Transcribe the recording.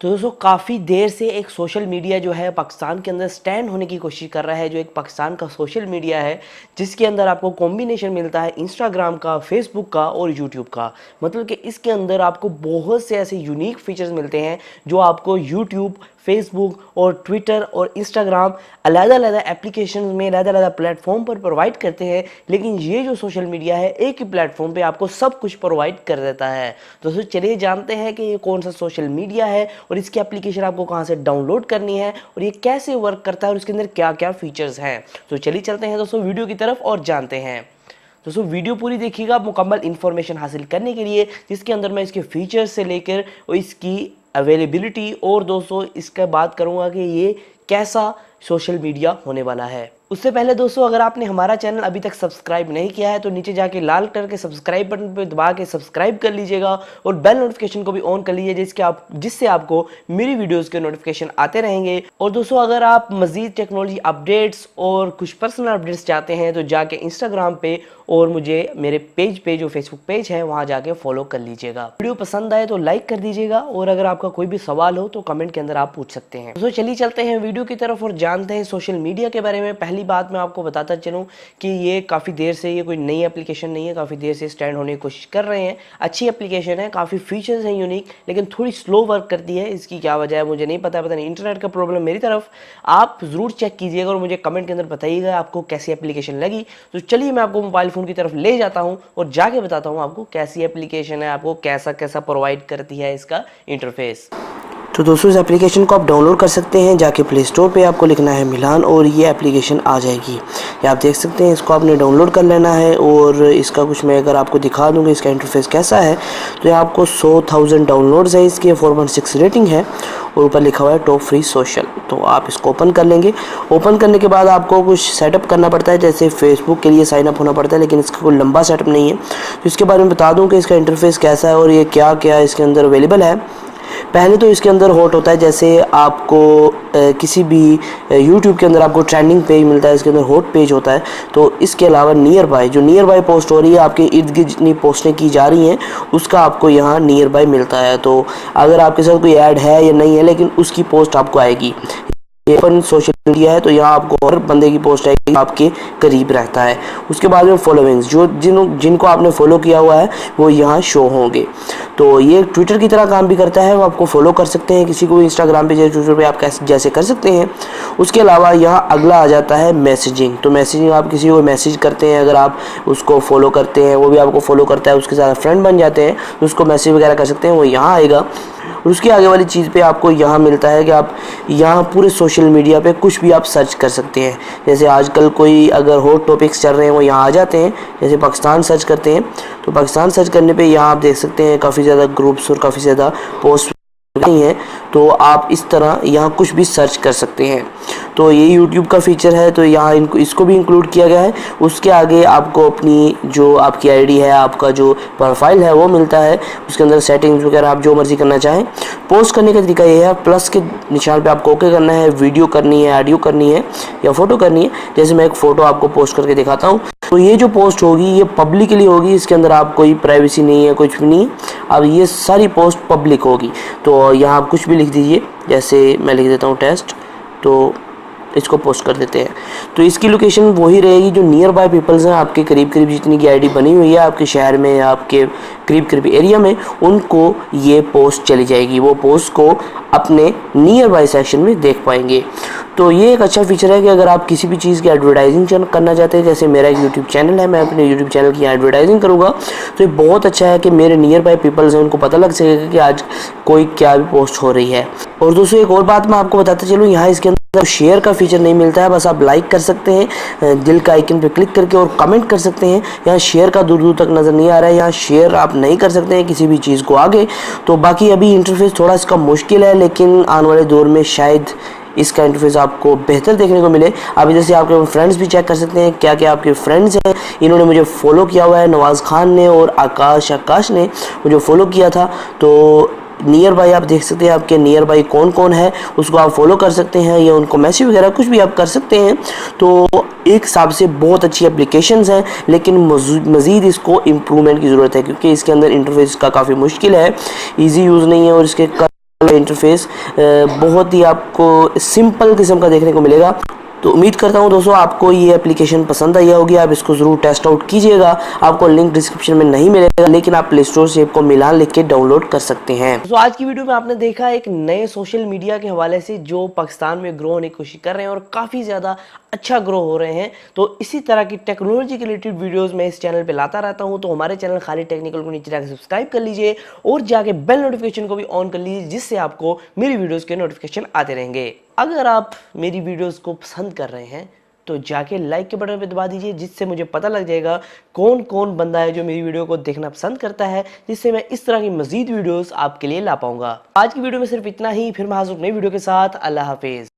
तो दोस्तों काफ़ी देर से एक सोशल मीडिया जो है पाकिस्तान के अंदर स्टैंड होने की कोशिश कर रहा है। जो एक पाकिस्तान का सोशल मीडिया है जिसके अंदर आपको कॉम्बिनेशन मिलता है इंस्टाग्राम का, फेसबुक का और यूट्यूब का। मतलब कि इसके अंदर आपको बहुत से ऐसे यूनिक फीचर्स मिलते हैं जो आपको यूट्यूब, फेसबुक और ट्विटर और इंस्टाग्राम अलग-अलग एप्लीकेशन में अलग-अलग प्लेटफॉर्म पर प्रोवाइड करते हैं। लेकिन ये जो सोशल मीडिया है एक ही प्लेटफॉर्म पे आपको सब कुछ प्रोवाइड कर देता है। दोस्तों चलिए जानते हैं कि ये कौन सा सोशल मीडिया है और इसकी एप्लीकेशन आपको कहां से डाउनलोड करनी है और ये कैसे वर्क करता है और इसके अंदर क्या क्या फीचर्स हैं। तो चलिए चलते हैं दोस्तों वीडियो की तरफ और जानते हैं। दोस्तों वीडियो पूरी देखिएगा मुकम्मल इन्फॉर्मेशन हासिल करने के लिए, जिसके अंदर मैं इसके फीचर्स से लेकर और इसकी अवेलेबिलिटी और दोस्तों इसका बात करूंगा कि ये कैसा सोशल मीडिया होने वाला है। उससे पहले दोस्तों अगर आपने हमारा चैनल अभी तक सब्सक्राइब नहीं किया है तो नीचे जाके लाल कलर के सब्सक्राइब बटन पर दबा के सब्सक्राइब कर लीजिएगा और बेल नोटिफिकेशन को भी ऑन कर लीजिए जिससे आपको मेरी वीडियोस के नोटिफिकेशन आते रहेंगे। और दोस्तों अगर आप मजीद टेक्नोलॉजी अपडेट्स और कुछ पर्सनल अपडेट्स चाहते हैं तो जाके इंस्टाग्राम पे और मुझे मेरे पेज पे जो फेसबुक पेज है वहाँ जाके फॉलो कर लीजिएगा। वीडियो पसंद आए तो लाइक कर दीजिएगा और अगर आपका कोई भी सवाल हो तो कमेंट के अंदर आप पूछ सकते हैं। दोस्तों चलिए चलते हैं वीडियो की तरफ और जानते हैं सोशल मीडिया के बारे में। पहली बात मैं आपको बताता चलूँ कि ये काफ़ी देर से ये कोई नई एप्लीकेशन नहीं है, काफ़ी देर से स्टैंड होने की कोशिश कर रहे हैं। अच्छी एप्लीकेशन है, काफ़ी फीचर्स हैं यूनिक, लेकिन थोड़ी स्लो वर्क करती है। इसकी क्या वजह है मुझे नहीं पता नहीं इंटरनेट का प्रॉब्लम मेरी तरफ। आप ज़रूर चेक कीजिएगा और मुझे कमेंट के अंदर बताइएगा आपको कैसी एप्लीकेशन लगी। तो चलिए मैं आपको मोबाइल फ़ोन की तरफ ले जाता हूं और जाके बताता हूं आपको कैसी एप्लीकेशन है, आपको कैसा कैसा प्रोवाइड करती है इसका इंटरफेस। तो दोस्तों इस एप्लीकेशन को आप डाउनलोड कर सकते हैं। जाके प्ले स्टोर पे आपको लिखना है मिलान और ये एप्लीकेशन आ जाएगी। ये आप देख सकते हैं, इसको आपने डाउनलोड कर लेना है और इसका कुछ मैं अगर आपको दिखा दूँ कि इसका इंटरफेस कैसा है तो ये आपको 100,000 डाउनलोड्स है इसके, 4.6 रेटिंग है और ऊपर लिखा हुआ है टॉप फ्री सोशल। तो आप इसको ओपन कर लेंगे। ओपन करने के बाद आपको कुछ सेटअप करना पड़ता है, जैसे फेसबुक के लिए साइन अप होना पड़ता है, लेकिन इसका कोई लंबा सेटअप नहीं है। तो इसके बारे में बता दूं कि इसका इंटरफेस कैसा है और ये क्या क्या इसके अंदर अवेलेबल है। पहले तो इसके अंदर हॉट होता है, जैसे आपको किसी भी यूट्यूब के अंदर आपको ट्रेंडिंग पेज मिलता है, इसके अंदर हॉट पेज होता है। तो इसके अलावा नियर बाय, जो नियर बाय पोस्ट हो रही है आपके इर्द गिर्द जितनी पोस्टें की जा रही हैं उसका आपको यहाँ नियर बाय मिलता है। तो अगर आपके साथ कोई ऐड है या नहीं है लेकिन उसकी पोस्ट आपको आएगी। ओपन सोशल मीडिया है तो यहाँ आपको हर बंदे की पोस्ट आएगी आपके करीब रहता है। उसके बाद में फॉलोइंग्स, जो जिनको आपने फॉलो किया हुआ है वो यहाँ शो होंगे। तो ये ट्विटर की तरह काम भी करता है, वो आपको फॉलो कर सकते हैं किसी को इंस्टाग्राम पे जैसे ट्विटर पे आप जैसे कर सकते हैं। उसके अलावा यहाँ अगला आ जाता है मैसेजिंग। तो मैसेजिंग आप किसी को मैसेज करते हैं, अगर आप उसको फॉलो करते हैं वो भी आपको फॉलो करता है, उसके साथ फ्रेंड बन जाते हैं तो उसको मैसेज वगैरह कर सकते हैं, वो यहाँ आएगा। और उसके आगे वाली चीज़ पे आपको यहाँ मिलता है कि आप यहाँ पूरे सोशल मीडिया पे कुछ भी आप सर्च कर सकते हैं। जैसे आजकल कोई अगर हॉट टॉपिक्स चल रहे हैं वो यहाँ आ जाते हैं। जैसे पाकिस्तान सर्च करते हैं तो पाकिस्तान सर्च करने पे यहाँ आप देख सकते हैं काफ़ी ज़्यादा ग्रुप्स और काफ़ी ज़्यादा पोस्ट नहीं है, तो आप इस तरह यहाँ कुछ भी सर्च कर सकते हैं। तो ये YouTube का फीचर है तो यहाँ इसको भी इंक्लूड किया गया है। उसके आगे आपको अपनी जो आपकी आईडी है, आपका जो प्रोफाइल है वो मिलता है। उसके अंदर सेटिंग्स वगैरह आप जो मर्जी करना चाहें। पोस्ट करने का तरीका ये है, प्लस के निशान पे आपको ओके करना है। वीडियो करनी है, ऑडियो करनी है या फ़ोटो करनी है। जैसे मैं एक फ़ोटो आपको पोस्ट करके दिखाता हूँ। तो ये जो पोस्ट होगी ये पब्लिकली होगी, इसके अंदर आप कोई प्राइवेसी नहीं है, कुछ भी नहीं है। अब ये सारी पोस्ट पब्लिक होगी। तो यहाँ आप कुछ भी लिख दीजिए, जैसे मैं लिख देता हूँ टेस्ट, तो इसको पोस्ट कर देते हैं। तो इसकी लोकेशन वही रहेगी जो नियर बाय पीपल्स हैं, आपके करीब करीब जितनी की आईडी बनी हुई है आपके शहर में या आपके करीब करीब एरिया में, उनको ये पोस्ट चली जाएगी। वो पोस्ट को अपने नियर बाय सेक्शन में देख पाएंगे। तो ये एक अच्छा फीचर है कि अगर आप किसी भी चीज़ की एडवर्टाइजिंग करना चाहते हैं, जैसे मेरा एक यूट्यूब चैनल है, मैं अपने यूट्यूब चैनल की एडवर्टाइजिंग करूँगा तो ये बहुत अच्छा है कि मेरे नियर बाय पीपल्स हैं उनको पता लग सकेगा कि आज कोई क्या भी पोस्ट हो रही है। और दोस्तों एक और बात मैं आपको बताते चलूँ, यहाँ इसके अंदर शेयर का फीचर नहीं मिलता है, बस आप लाइक कर सकते हैं दिल का आइकन पे क्लिक करके और कमेंट कर सकते हैं। यहाँ शेयर का दूर दूर तक नज़र नहीं आ रहा है, यहाँ शेयर आप नहीं कर सकते हैं किसी भी चीज़ को आगे। तो बाकी अभी इंटरफेस थोड़ा इसका मुश्किल है, लेकिन आने वाले दौर में शायद इसका इंटरफेस आपको बेहतर देखने को मिले। अभी जैसे आपके फ्रेंड्स भी चेक कर सकते हैं क्या क्या आपके फ्रेंड्स हैं। इन्होंने मुझे फॉलो किया हुआ है, नवाज़ खान ने और आकाश ने मुझे फॉलो किया था। तो नियर बाई आप देख सकते हैं आपके नियर बाई कौन कौन है, उसको आप फॉलो कर सकते हैं या उनको मैसेज वगैरह कुछ भी आप कर सकते हैं। तो एक हिसाब से बहुत अच्छी एप्लीकेशंस हैं, लेकिन मज़ीद इसको इम्प्रूवमेंट की ज़रूरत है क्योंकि इसके अंदर इंटरफेस का काफ़ी मुश्किल है, इजी यूज़ नहीं है और इसके इंटरफेस बहुत ही आपको सिंपल किस्म का देखने को मिलेगा। तो उम्मीद करता हूँ दोस्तों आपको ये एप्लीकेशन पसंद आई होगी, आप इसको ज़रूर टेस्ट आउट कीजिएगा। आपको लिंक डिस्क्रिप्शन में नहीं मिलेगा, लेकिन आप प्ले स्टोर से इसको मिलान लिख के डाउनलोड कर सकते हैं। तो आज की वीडियो में आपने देखा एक नए सोशल मीडिया के हवाले से जो पाकिस्तान में ग्रो होने की कोशिश कर रहे हैं और काफ़ी ज़्यादा अच्छा ग्रो हो रहे हैं। तो इसी तरह की टेक्नोलॉजी के रिलेटेड वीडियोस मैं इस चैनल पे लाता रहता हूं। तो हमारे चैनल खाली टेक्निकल को नीचे जाकर सब्सक्राइब कर लीजिए और जाके बेल नोटिफिकेशन को भी ऑन कर लीजिए, जिससे आपको मेरी वीडियोस के नोटिफिकेशन आते रहेंगे। अगर आप मेरी वीडियोस को पसंद कर रहे हैं तो जाके लाइक के बटन पे दबा दीजिए, जिससे मुझे पता लग जाएगा कौन कौन बंदा है जो मेरी वीडियो को देखना पसंद करता है, जिससे मैं इस तरह की मजीद वीडियोस आपके लिए ला पाऊंगा। आज की वीडियो में सिर्फ इतना ही, फिर मैं हाजिर नई वीडियो के साथ। अल्लाह हाफिज।